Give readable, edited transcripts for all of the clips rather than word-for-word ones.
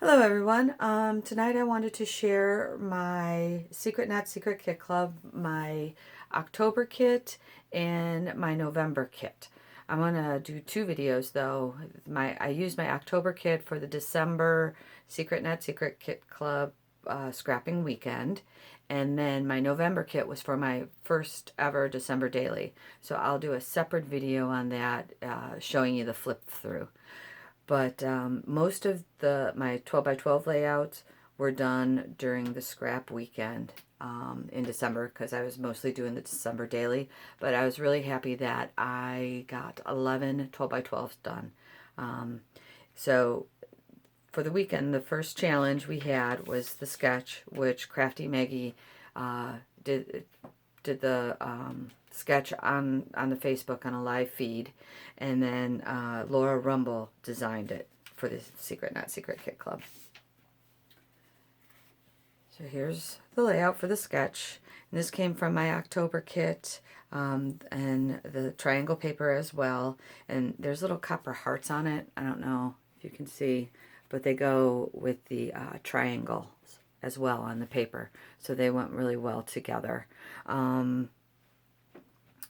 Hello everyone. Tonight I wanted to share my Secret Not Secret Kit Club, my October kit and my November kit. I'm gonna do two videos though. I used my October kit for the December Secret Not Secret Kit Club scrapping weekend, and then my November kit was for my first ever December daily. So I'll do a separate video on that, showing you the flip through. But most of my 12 by 12 layouts were done during the scrap weekend in December, because I was mostly doing the December daily. But I was really happy that I got 11 12 by 12s done. So for the weekend, the first challenge we had was the sketch, which Crafty Maggie did the sketch on the Facebook on a live feed, and then Laura Rumble designed it for the Secret Not Secret Kit Club. So here's the layout for the sketch. And this came from my October kit, and the triangle paper as well. And there's little copper hearts on it. I don't know if you can see, but they go with the triangles as well on the paper. So they went really well together.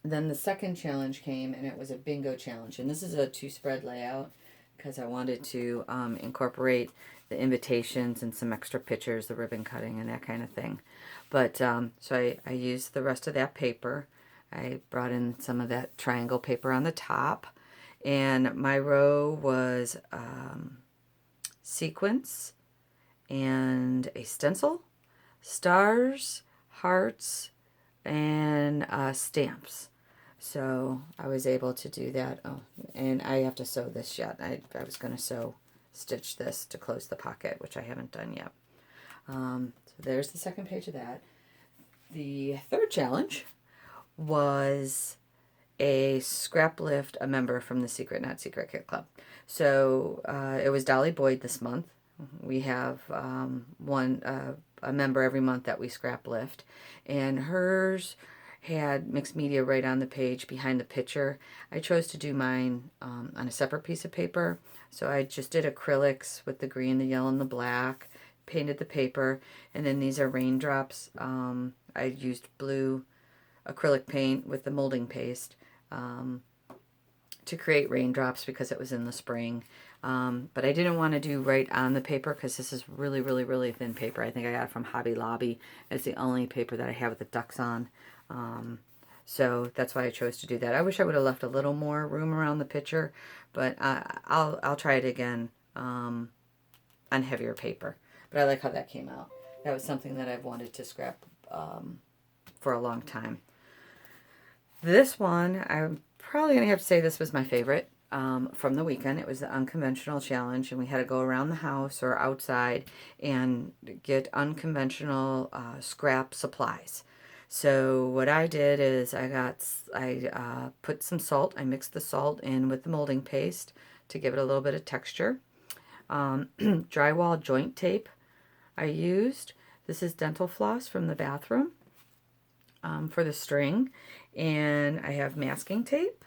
Then the second challenge came, and it was a bingo challenge. And this is a 2-spread layout because I wanted to incorporate the invitations and some extra pictures, the ribbon cutting and that kind of thing. But so I used the rest of that paper. I brought in some of that triangle paper on the top. And my row was sequins and a stencil, stars, hearts, and stamps. So I was able to do that. Oh, and I have to sew this yet. I was going to stitch this to close the pocket, which I haven't done yet. So there's the second page of that. The third challenge was a scrap lift a member from the Secret Not Secret Kit Club. So it was Dolly Boyd this month. We have a member every month that we scrap lift, and hers had mixed media right on the page behind the picture. I chose to do mine on a separate piece of paper, so I just did acrylics with the green, the yellow, and the black, painted the paper, and then these are raindrops. I used blue acrylic paint with the molding paste to create raindrops because it was in the spring. But I didn't want to do right on the paper because this is really, really, really thin paper. I think I got it from Hobby Lobby. It's the only paper that I have with the ducks on. So that's why I chose to do that. I wish I would have left a little more room around the picture, but I'll try it again on heavier paper. But I like how that came out. That was something that I've wanted to scrap for a long time. This one, I'm probably going to have to say this was my favorite from the weekend. It was the Unconventional Challenge, and we had to go around the house or outside and get unconventional scrap supplies. So what I did is I put some salt. I mixed the salt in with the molding paste to give it a little bit of texture. Drywall joint tape I used. This is dental floss from the bathroom for the string. And I have masking tape.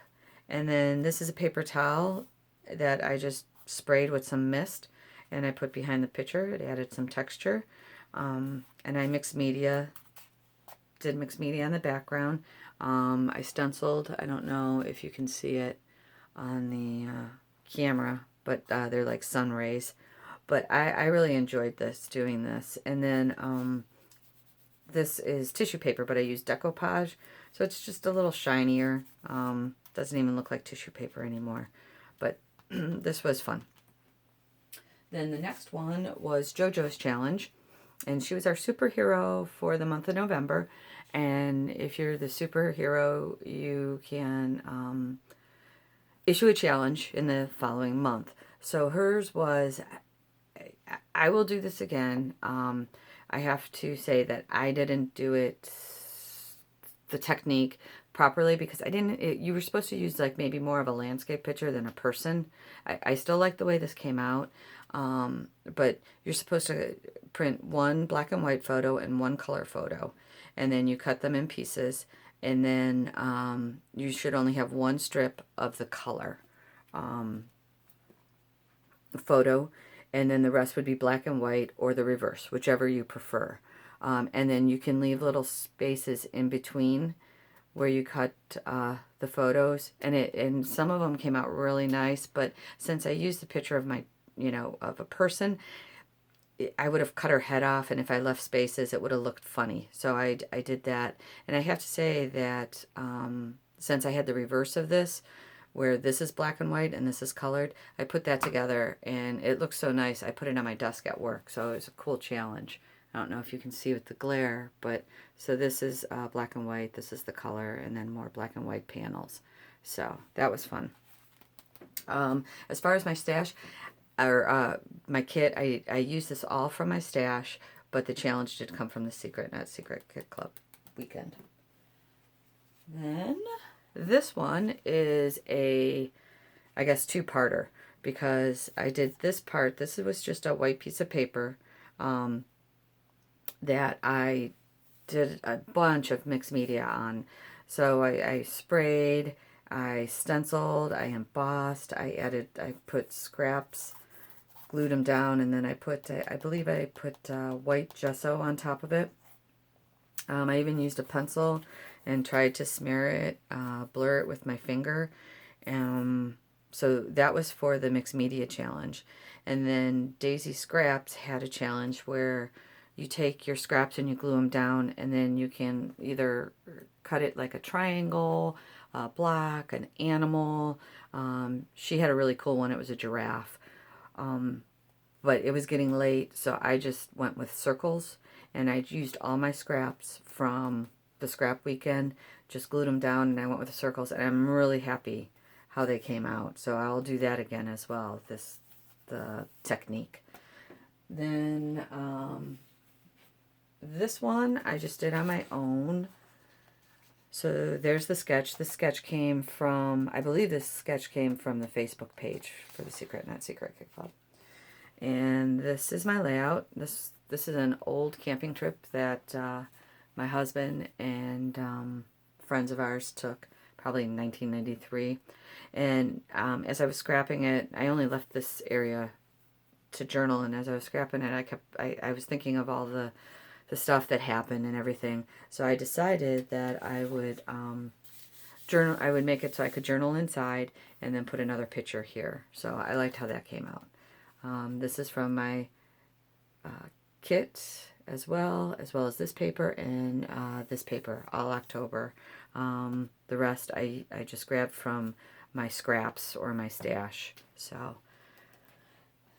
And then this is a paper towel that I just sprayed with some mist and I put behind the picture. It added some texture. And I mixed media, did mixed media on the background. I stenciled. I don't know if you can see it on the camera, but they're like sun rays. But I really enjoyed doing this. And then this is tissue paper, but I used decoupage, so it's just a little shinier. Doesn't even look like tissue paper anymore, but this was fun. Then the next one was JoJo's challenge, and she was our superhero for the month of November. And if you're the superhero, you can issue a challenge in the following month. So hers was, I will do this again. I have to say that I didn't do it, the technique, properly, because you were supposed to use like maybe more of a landscape picture than a person. I still like the way this came out, but you're supposed to print one black and white photo and one color photo, and then you cut them in pieces, and then you should only have one strip of the color photo, and then the rest would be black and white or the reverse, whichever you prefer. And then you can leave little spaces in between where you cut the photos, and some of them came out really nice. But since I used the picture of my, of a person, I would have cut her head off, and if I left spaces, it would have looked funny. So I did that, and I have to say that since I had the reverse of this, where this is black and white and this is colored, I put that together, and it looks so nice. I put it on my desk at work, so it was a cool challenge. I don't know if you can see with the glare, but so this is black and white, this is the color, and then more black and white panels. So that was fun. As far as my stash, or my kit, I use this all from my stash, but the challenge did come from the Secret Not Secret Kit Club weekend. Then this one is I guess, two-parter, because I did this part. This was just a white piece of paper that I did a bunch of mixed media on. So I sprayed, I stenciled, I embossed, I put scraps, glued them down, and then I believe I put white gesso on top of it. I even used a pencil and tried to smear it, blur it with my finger. So that was for the mixed media challenge. And then Daisy Scraps had a challenge where you take your scraps and you glue them down, and then you can either cut it like a triangle, a block, an animal. She had a really cool one. It was a giraffe. But it was getting late, so I just went with circles, and I used all my scraps from the scrap weekend, just glued them down, and I went with the circles, and I'm really happy how they came out. So I'll do that again as well, the technique. Then this one I just did on my own. So there's the sketch. This sketch came from, I believe this sketch came from the Facebook page for the Secret Not Secret Kit Club. And this is my layout. This is an old camping trip that my husband and friends of ours took, probably in 1993. And as I was scrapping it, I only left this area to journal, and as I was scrapping it, I was thinking of all the stuff that happened and everything. So I decided that I would journal. I would make it so I could journal inside, and then put another picture here. So I liked how that came out. This is from my kit as well as this paper and this paper, all October. The rest I just grabbed from my scraps or my stash. So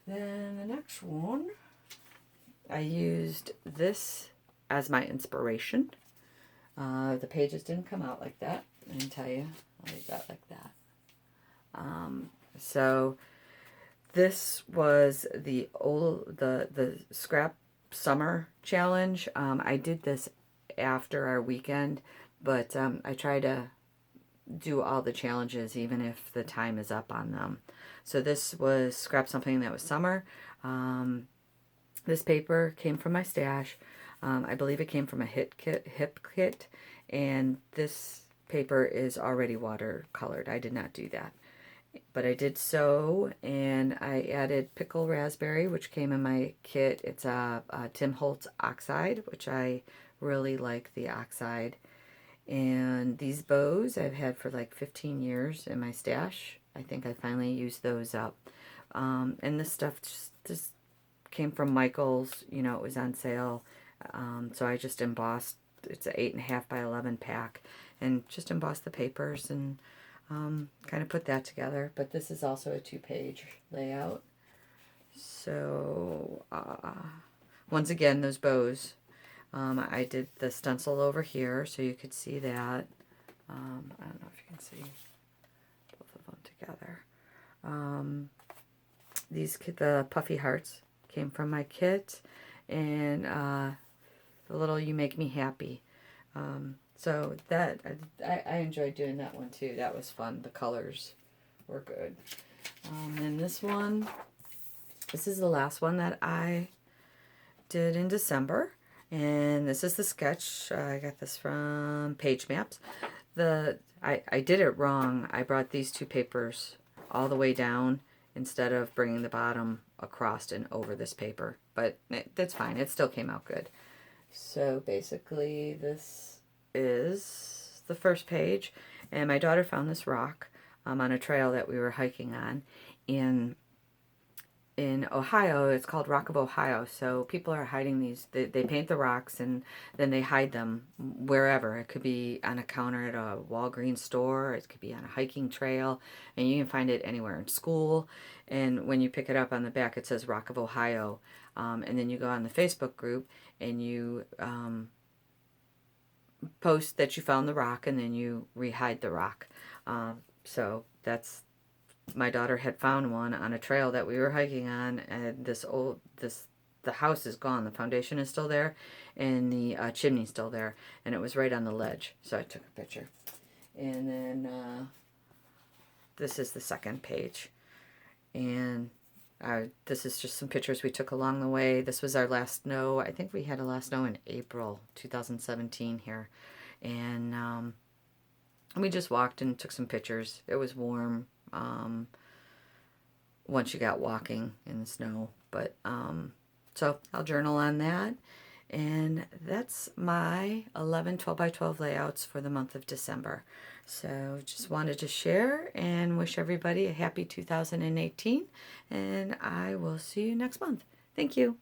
then the next one, I used this as my inspiration. The pages didn't come out like that. I can tell you, I'll leave that like that. So this was the scrap summer challenge. I did this after our weekend, but I try to do all the challenges even if the time is up on them. So this was scrap something that was summer. This paper came from my stash. I believe it came from a hip kit, and this paper is already watercolored. I did not do that. But I did sew, and I added pickle raspberry, which came in my kit. It's a Tim Holtz oxide, which I really like the oxide. And these bows I've had for like 15 years in my stash. I think I finally used those up. And this stuff just came from Michael's. You know, it was on sale. So I just embossed. It's an 8.5 by 11 pack. And just embossed the papers and kind of put that together. But this is also a 2-page layout. So once again, those bows. I did the stencil over here, so you could see that. I don't know if you can see both of them together. The puffy hearts came from my kit, and the little "You Make Me Happy." So that I enjoyed doing that one too. That was fun. The colors were good. And this is the last one that I did in December. And this is the sketch. I got this from Page Maps. I did it wrong. I brought these two papers all the way down instead of bringing the bottom across and over this paper, but that's fine. It still came out good. So basically this is the first page, and my daughter found this rock on a trail that we were hiking on in Ohio. It's called Rock of Ohio. So people are hiding these, they paint the rocks and then they hide them wherever. It could be on a counter at a Walgreens store, it could be on a hiking trail, and you can find it anywhere in school. And when you pick it up on the back, it says Rock of Ohio. And then you go on the Facebook group and you post that you found the rock, and then you re-hide the rock. So that's, my daughter had found one on a trail that we were hiking on, and the house is gone. The foundation is still there, and the chimney's still there, and it was right on the ledge. So I took a picture. And then this is the second page, and this is just some pictures we took along the way. This was our last snow. I think we had a last snow in April 2017 here, and we just walked and took some pictures. It was warm. Once you got walking in the snow, but so I'll journal on that, and that's my 11 12 by 12 layouts for the month of December. So just wanted to share and wish everybody a happy 2018, and I will see you next month. Thank you.